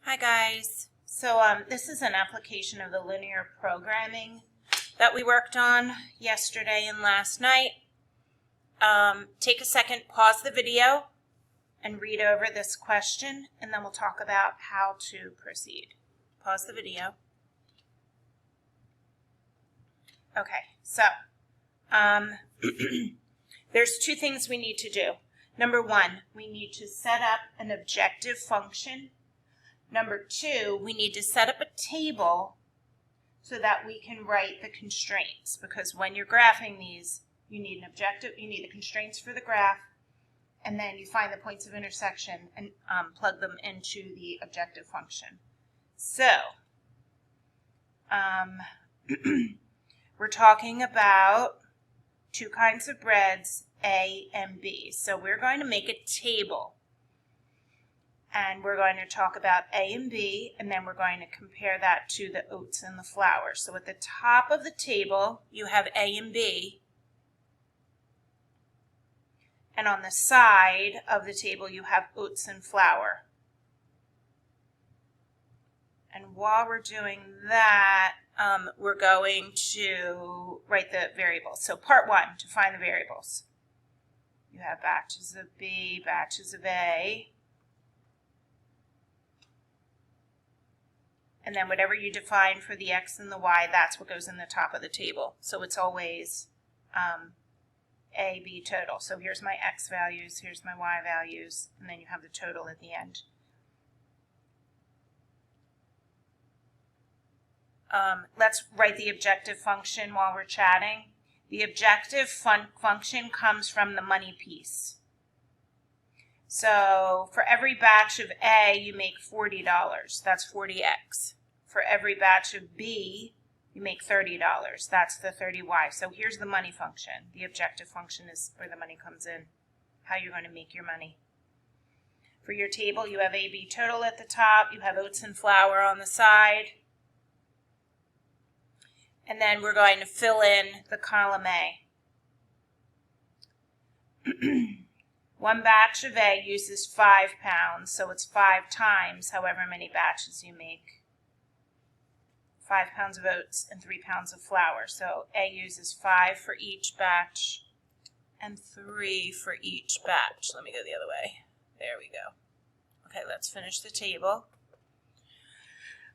Hi guys. So this is an application of the linear programming that we worked on yesterday and last night. Take a second, pause the video, and read over this question, and then we'll talk about how to proceed. Pause the video. Okay, so there's two things we need to do. Number one, we need to set up an objective function. Number two, we need to set up a table so that we can write the constraints, because when you're graphing these, you need an objective, you need the constraints for the graph, and then you find the points of intersection and plug them into the objective function. So, we're talking about two kinds of breads, A and B. So we're going to make a table. And we're going to talk about A and B, and then we're going to compare that to the oats and the flour. So at the top of the table, you have A and B. And on the side of the table, you have oats and flour. And while we're doing that, we're going to write the variables. So part one, to find the variables. You have batches of B, batches of A. And then whatever you define for the X and the Y, that's what goes in the top of the table. So it's always A, B total. So here's my X values, here's my Y values, and then you have the total at the end. Let's write the objective function while we're chatting. The objective function comes from the money piece. So for every batch of A, you make $40. That's 40X. For every batch of B, you make $30. That's the 30Y. So here's the money function. The objective function is where the money comes in, how you're going to make your money. For your table, you have A, B total at the top. You have oats and flour on the side. And then we're going to fill in the column A. One batch of A uses 5 pounds, so it's 5 times however many batches you make. 5 pounds of oats and 3 pounds of flour. So A uses 5 for each batch and 3 for each batch. Let me go the other way. There we go. Okay, let's finish the table.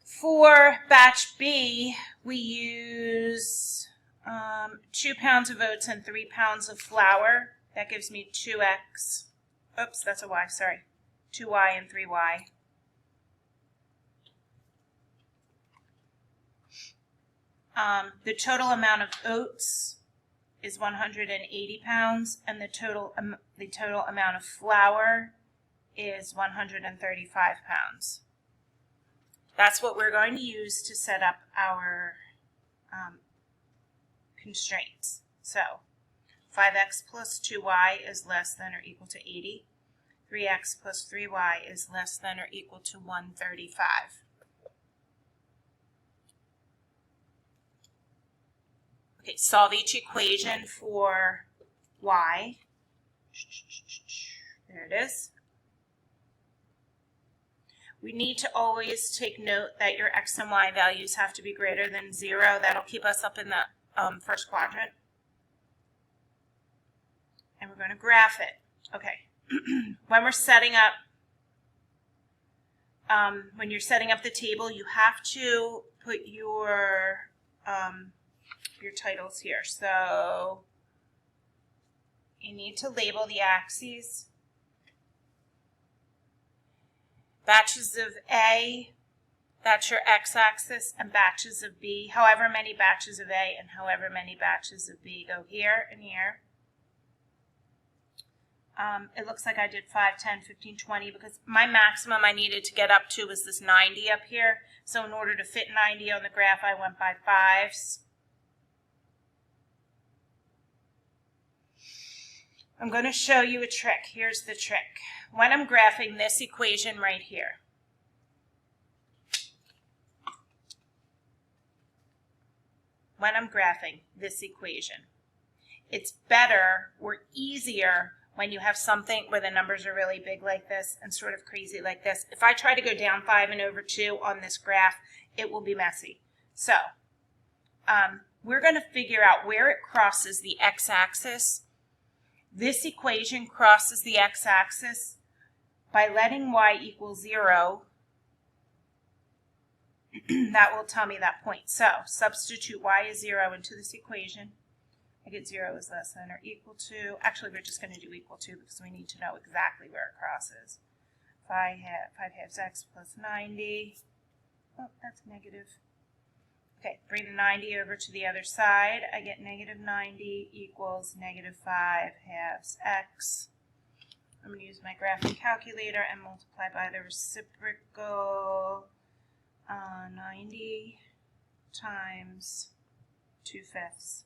For batch B, we use 2 pounds of oats and 3 pounds of flour. That gives me 2X. Oops, that's a Y, sorry. 2Y and 3Y. The total amount of oats is 180 pounds, and the total amount of flour is 135 pounds. That's what we're going to use to set up our constraints. So 5x plus 2y is less than or equal to 80. 3x plus 3y is less than or equal to 135. Okay, solve each equation for y. There it is. We need to always take note that your x and y values have to be greater than 0. That'll keep us up in the first quadrant. And we're going to graph it. Okay. When we're setting up, when you're setting up the table, you have to put your titles here. So you need to label the axes. Batches of A, that's your x-axis, and batches of B, however many batches of A and however many batches of B go here and here. It looks like I did 5, 10, 15, 20 because my maximum I needed to get up to was this 90 up here. So in order to fit 90 on the graph, I went by 5s. I'm going to show you a trick. Here's the trick. When I'm graphing this equation right here, it's better or easier when you have something where the numbers are really big like this and sort of crazy like this. If I try to go down 5 and over 2 on this graph, it will be messy. So we're going to figure out where it crosses the x-axis. This equation crosses the x-axis by letting y equal 0. That will tell me that point. So substitute y is 0 into this equation. I get 0 is less than or equal to, actually we're just going to do equal to because we need to know exactly where it crosses. 5 halves x plus 90. Oh, that's negative. Okay, bring the 90 over to the other side. I get negative 90 equals negative 5 halves x. I'm going to use my graphing calculator and multiply by the reciprocal. 90 times 2/5.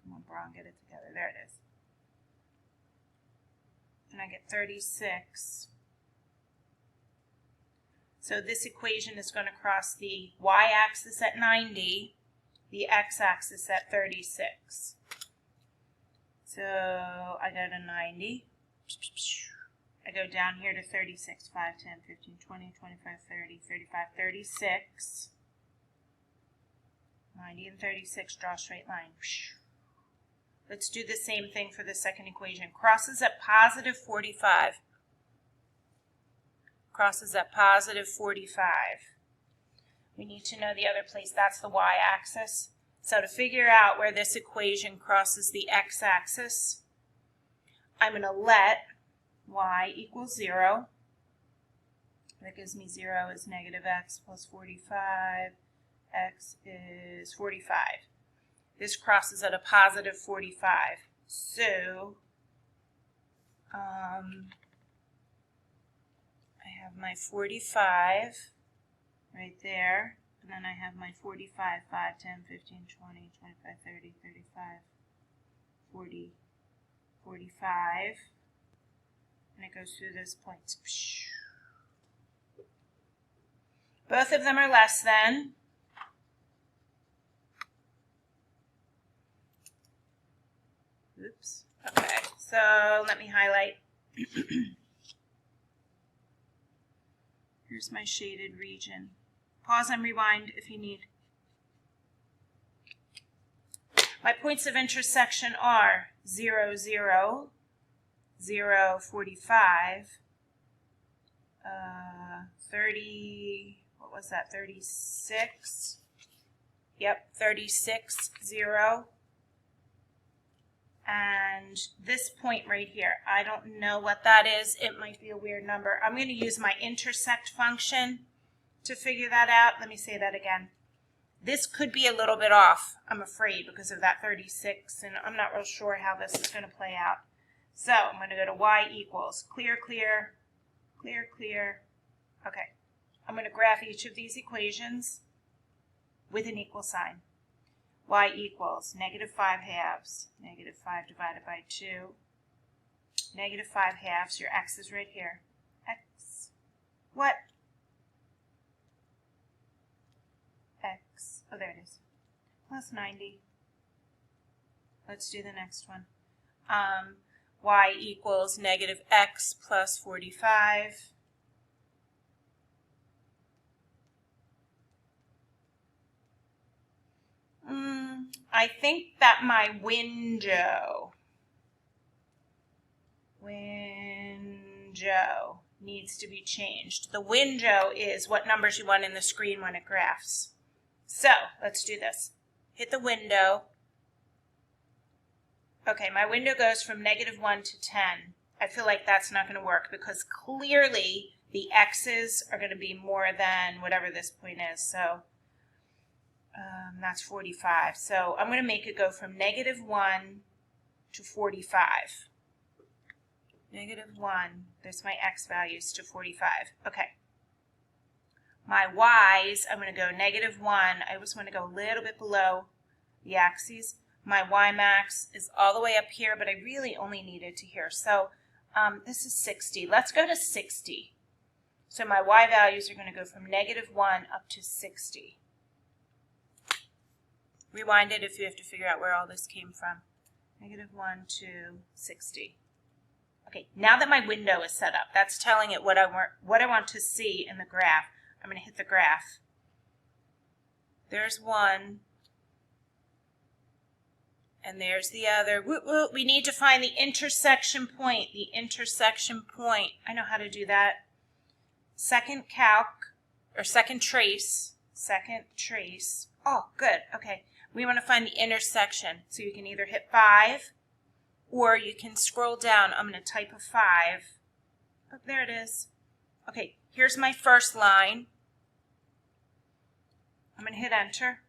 Come on, Braun, get it together. There it is. And I get 36. So this equation is going to cross the y-axis at 90, the x-axis at 36. So I go to 90. I go down here to 36, 5, 10, 15, 20, 25, 30, 35, 36. 90 and 36, draw a straight line. Let's do the same thing for the second equation. Crosses at positive 45. Crosses at positive 45. We need to know the other place. That's the y-axis. So to figure out where this equation crosses the x-axis, I'm going to let y equals 0. That gives me 0 is negative x plus 45. X is 45. This crosses at a positive 45. So I have my 45 right there. And then I have my 45, 5, 10, 15, 20, 25, 30, 35, 40, 45. And it goes through those points. Both of them are less than. Oops. Okay, so let me highlight. Here's my shaded region. Pause and rewind if you need. My points of intersection are 0, 0, 0, 45, 30, what was that, 36? Yep, 36, 0. And this point right here, I don't know what that is. It might be a weird number. I'm going to use my intersect function to figure that out. Let me say that again. This could be a little bit off, I'm afraid, because of that 36, and I'm not real sure how this is going to play out. So I'm going to go to y equals clear, clear, clear, clear. Okay, I'm going to graph each of these equations with an equal sign. Y equals negative 5 halves, negative 5 divided by 2, negative 5 halves, your x is right here. X, what? X, oh there it is, plus 90. Let's do the next one. Y equals negative x plus 45. I think that my window needs to be changed. The window is what numbers you want in the screen when it graphs. So let's do this. Hit the window. Okay, my window goes from negative 1 to 10. I feel like that's not going to work because clearly the x's are going to be more than whatever this point is. So that's 45. So I'm going to make it go from negative 1 to 45. Negative 1, there's my x values, to 45. Okay. My y's, I'm going to go negative 1. I always want to go a little bit below the axes. My y max is all the way up here, but I really only need it to here. So this is 60. Let's go to 60. So my y values are going to go from negative 1 up to 60. Rewind it if you have to figure out where all this came from. -1 to 60. Okay, now that my window is set up, that's telling it what I want to see in the graph. I'm going to hit the graph. There's one, and there's the other. Whoop, whoop. We need to find the intersection point. The intersection point. I know how to do that. Second trace. Second trace. Oh, good. Okay. We want to find the intersection. So you can either hit 5, or you can scroll down. I'm going to type a 5. Oh, there it is. Okay, here's my first line. I'm going to hit enter.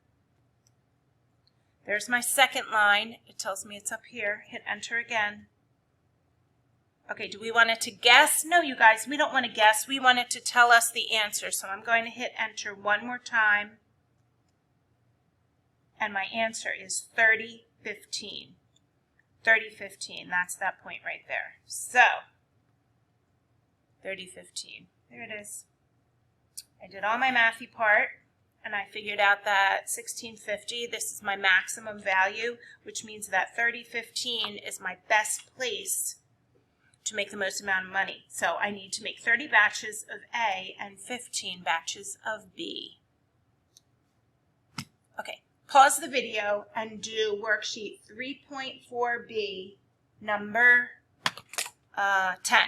There's my second line. It tells me it's up here. Hit enter again. Okay, do we want it to guess? No, you guys, we don't want to guess. We want it to tell us the answer. So I'm going to hit enter one more time. And my answer is 3015. 3015, that's that point right there. So, 3015, there it is. I did all my mathy part, and I figured out that 1650, this is my maximum value, which means that 3015 is my best place to make the most amount of money. So I need to make 30 batches of A and 15 batches of B. Okay. Pause the video and do worksheet 3.4b number 10.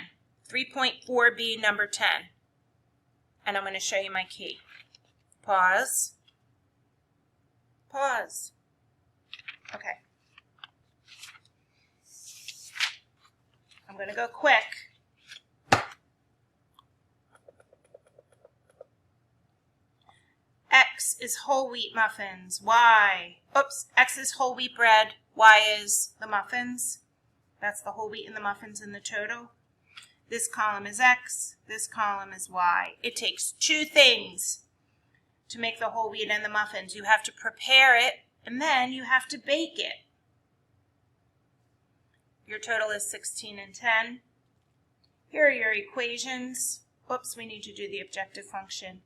3.4b number 10. And I'm going to show you my key. Pause. Pause. Okay. I'm going to go quick. X is whole wheat muffins. Y, X is whole wheat bread. Y is the muffins. That's the whole wheat and the muffins in the total. This column is X. This column is Y. It takes 2 things to make the whole wheat and the muffins. You have to prepare it, and then you have to bake it. Your total is 16 and 10. Here are your equations. Oops, we need to do the objective function.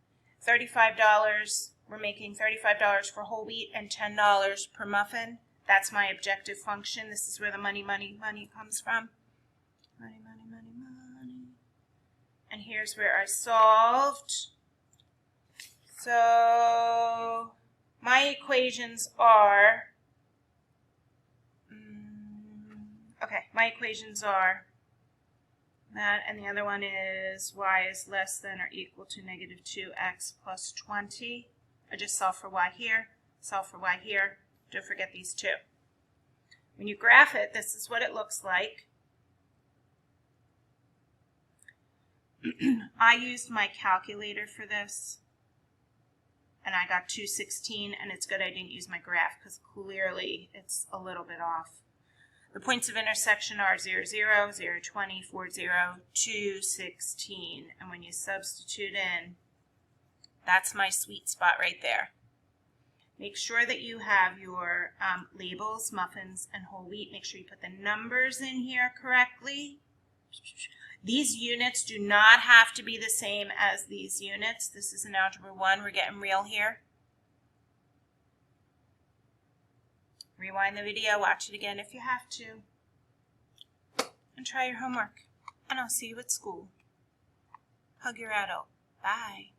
$35, we're making $35 for whole wheat and $10 per muffin. That's my objective function. This is where the money comes from. Money. And here's where I solved. So my equations are, that, and the other one is y is less than or equal to negative 2x plus 20. I just solve for y here, solve for y here. Don't forget these two. When you graph it, this is what it looks like. I used my calculator for this, and I got 216, and it's good I didn't use my graph because clearly it's a little bit off. The points of intersection are 0, 0, 0, 20, 4, 0, 2, 16. And when you substitute in, that's my sweet spot right there. Make sure that you have your labels, muffins, and whole wheat. Make sure you put the numbers in here correctly. These units do not have to be the same as these units. This is in Algebra 1. We're getting real here. Rewind the video, watch it again if you have to, and try your homework. And I'll see you at school. Hug your adult. Bye.